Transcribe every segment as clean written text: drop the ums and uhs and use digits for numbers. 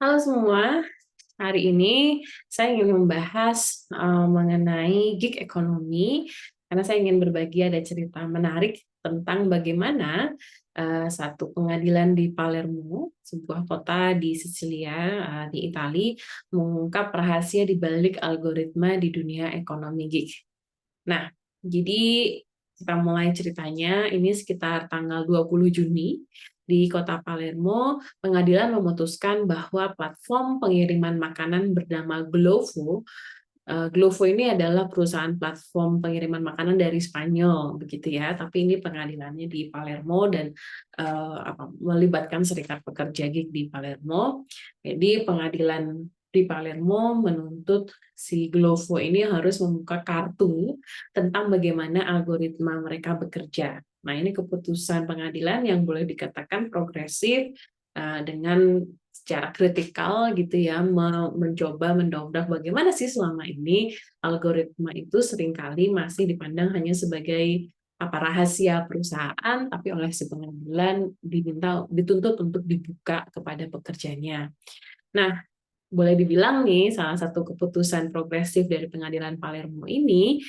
Halo semua, hari ini saya ingin membahas mengenai gig ekonomi karena saya ingin berbagi ada cerita menarik tentang bagaimana satu pengadilan di Palermo, sebuah kota di Sisilia, di Italia, mengungkap rahasia di balik algoritma di dunia ekonomi gig. Nah, jadi kita mulai ceritanya, ini sekitar tanggal 20 Juni, di kota Palermo, pengadilan memutuskan bahwa platform pengiriman makanan bernama Glovo, Glovo ini adalah perusahaan platform pengiriman makanan dari Spanyol, begitu ya. Tapi ini pengadilannya di Palermo dan melibatkan serikat pekerja gig di Palermo. Jadi pengadilan di Palermo menuntut si Glovo ini harus membuka kartu tentang bagaimana algoritma mereka bekerja. Nah, ini keputusan pengadilan yang boleh dikatakan progresif dengan secara kritikal gitu ya, mencoba mendobrak bagaimana sih selama ini algoritma itu seringkali masih dipandang hanya sebagai rahasia perusahaan, tapi oleh si pengadilan dituntut untuk dibuka kepada pekerjanya. Nah, boleh dibilang nih salah satu keputusan progresif dari pengadilan Palermo ini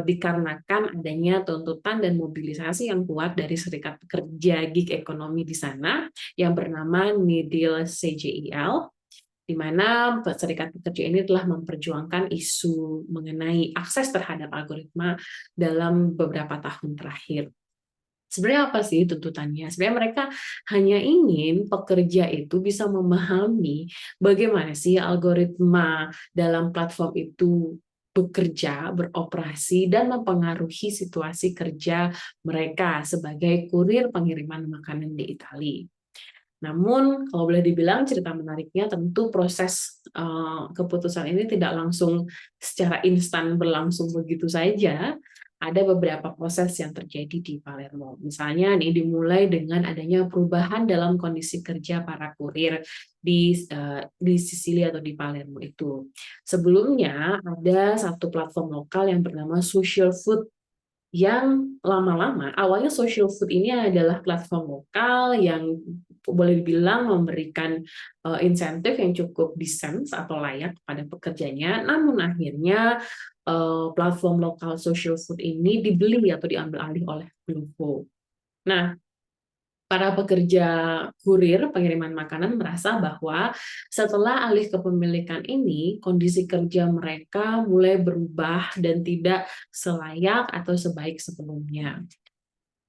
dikarenakan adanya tuntutan dan mobilisasi yang kuat dari serikat pekerja gig ekonomi di sana yang bernama NIDIL CJIL, di mana serikat pekerja ini telah memperjuangkan isu mengenai akses terhadap algoritma dalam beberapa tahun terakhir. Sebenarnya apa sih tuntutannya? Sebenarnya mereka hanya ingin pekerja itu bisa memahami bagaimana sih algoritma dalam platform itu bekerja, beroperasi, dan mempengaruhi situasi kerja mereka sebagai kurir pengiriman makanan di Italia. Namun, kalau boleh dibilang cerita menariknya tentu proses keputusan ini tidak langsung secara instan berlangsung begitu saja. Ada beberapa proses yang terjadi di Palermo. Misalnya nih dimulai dengan adanya perubahan dalam kondisi kerja para kurir di Sisilia atau di Palermo itu. Sebelumnya ada satu platform lokal yang bernama Social Food yang lama-lama, awalnya social food ini adalah platform lokal yang boleh dibilang memberikan insentif yang cukup decent atau layak kepada pekerjanya, namun akhirnya platform lokal social food ini dibeli atau diambil alih oleh Glovo. Nah, para pekerja kurir pengiriman makanan merasa bahwa setelah alih kepemilikan ini, kondisi kerja mereka mulai berubah dan tidak selayak atau sebaik sebelumnya.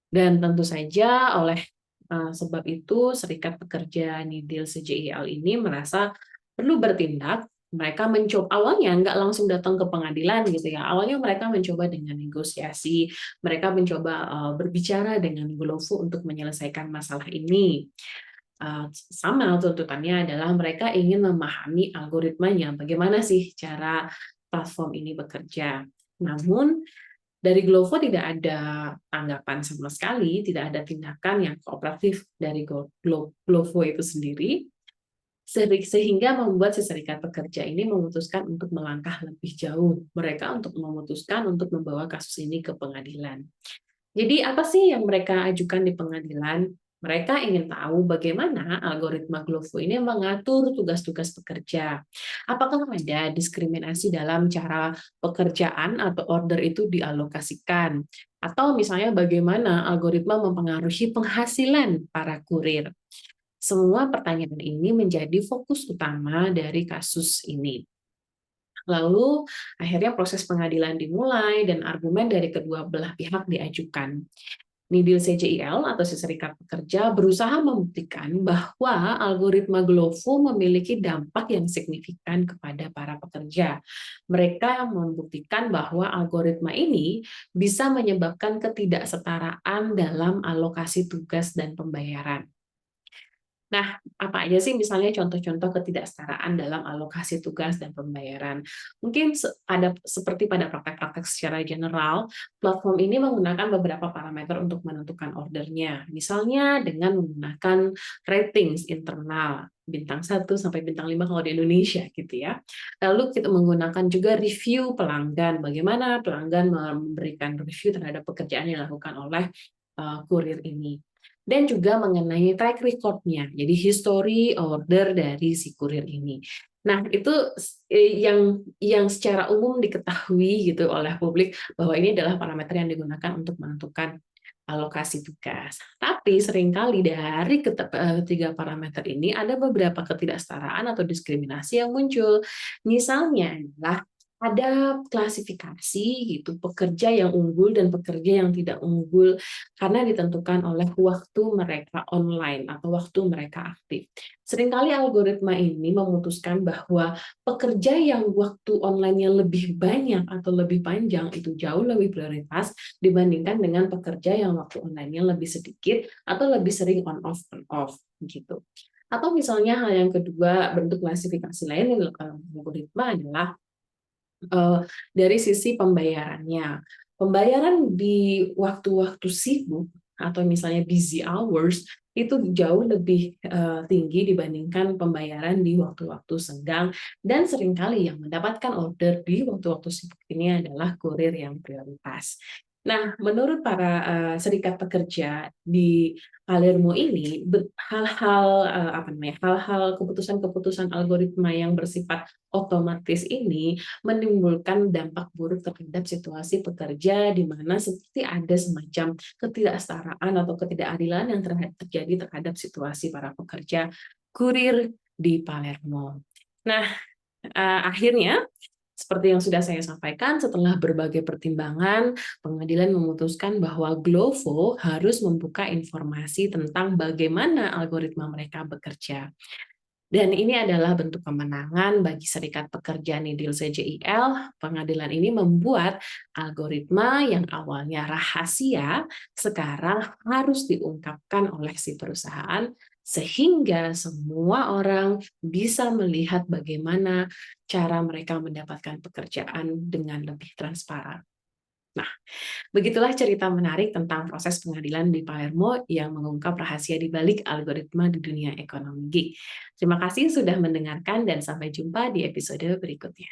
Dan tentu saja oleh sebab itu, Serikat Pekerja Nidil CJIL ini merasa perlu bertindak. Mereka mencoba awalnya nggak langsung datang ke pengadilan gitu ya. Awalnya mereka mencoba dengan negosiasi, mereka mencoba berbicara dengan Glovo untuk menyelesaikan masalah ini. Sama tuntutannya adalah mereka ingin memahami algoritmanya, bagaimana sih cara platform ini bekerja. Namun dari Glovo tidak ada tanggapan sama sekali, tidak ada tindakan yang kooperatif dari Glovo itu sendiri, sehingga membuat si serikat pekerja ini memutuskan untuk melangkah lebih jauh. Mereka untuk memutuskan untuk membawa kasus ini ke pengadilan. Jadi apa sih yang mereka ajukan di pengadilan? Mereka ingin tahu bagaimana algoritma Glovo ini mengatur tugas-tugas pekerja. Apakah ada diskriminasi dalam cara pekerjaan atau order itu dialokasikan? Atau misalnya bagaimana algoritma mempengaruhi penghasilan para kurir? Semua pertanyaan ini menjadi fokus utama dari kasus ini. Lalu akhirnya proses pengadilan dimulai dan argumen dari kedua belah pihak diajukan. Nidil CJIL atau Serikat Pekerja berusaha membuktikan bahwa algoritma Glovo memiliki dampak yang signifikan kepada para pekerja. Mereka membuktikan bahwa algoritma ini bisa menyebabkan ketidaksetaraan dalam alokasi tugas dan pembayaran. Nah, apa aja sih misalnya contoh-contoh ketidaksetaraan dalam alokasi tugas dan pembayaran? Mungkin ada seperti pada praktek-praktek secara general, platform ini menggunakan beberapa parameter untuk menentukan ordernya. Misalnya dengan menggunakan ratings internal, bintang 1 sampai bintang 5 kalau di Indonesia gitu ya. Lalu kita menggunakan juga review pelanggan, bagaimana pelanggan memberikan review terhadap pekerjaan yang dilakukan oleh kurir ini. dan juga mengenai track record-nya, jadi history order dari si kurir ini. Nah, itu yang secara umum diketahui gitu oleh publik bahwa ini adalah parameter yang digunakan untuk menentukan alokasi tugas. Tapi seringkali dari ketiga parameter ini ada beberapa ketidaksetaraan atau diskriminasi yang muncul. Misalnya adalah ada klasifikasi gitu, pekerja yang unggul dan pekerja yang tidak unggul karena ditentukan oleh waktu mereka online atau waktu mereka aktif. Seringkali algoritma ini memutuskan bahwa pekerja yang waktu online-nya lebih banyak atau lebih panjang itu jauh lebih prioritas dibandingkan dengan pekerja yang waktu online-nya lebih sedikit atau lebih sering on off gitu. Atau misalnya hal yang kedua, bentuk klasifikasi lain yang dilakukan algoritma adalah dari sisi pembayarannya. Pembayaran di waktu-waktu sibuk atau misalnya busy hours itu jauh lebih tinggi dibandingkan pembayaran di waktu-waktu senggang, dan seringkali yang mendapatkan order di waktu-waktu sibuk ini adalah kurir yang prioritas. Nah, menurut para serikat pekerja di Palermo ini, hal-hal apa namanya, hal-hal keputusan-keputusan algoritma yang bersifat otomatis ini menimbulkan dampak buruk terhadap situasi pekerja, di mana seperti ada semacam ketidaksetaraan atau ketidakadilan yang terjadi terhadap situasi para pekerja kurir di Palermo. Nah, akhirnya seperti yang sudah saya sampaikan, setelah berbagai pertimbangan, pengadilan memutuskan bahwa Glovo harus membuka informasi tentang bagaimana algoritma mereka bekerja. Dan ini adalah bentuk kemenangan bagi Serikat Pekerja Nidil CJIL. Pengadilan ini membuat algoritma yang awalnya rahasia sekarang harus diungkapkan oleh si perusahaan sehingga semua orang bisa melihat bagaimana cara mereka mendapatkan pekerjaan dengan lebih transparan. Nah, begitulah cerita menarik tentang proses pengadilan di Palermo yang mengungkap rahasia di balik algoritma di dunia ekonomi gig. Terima kasih sudah mendengarkan dan sampai jumpa di episode berikutnya.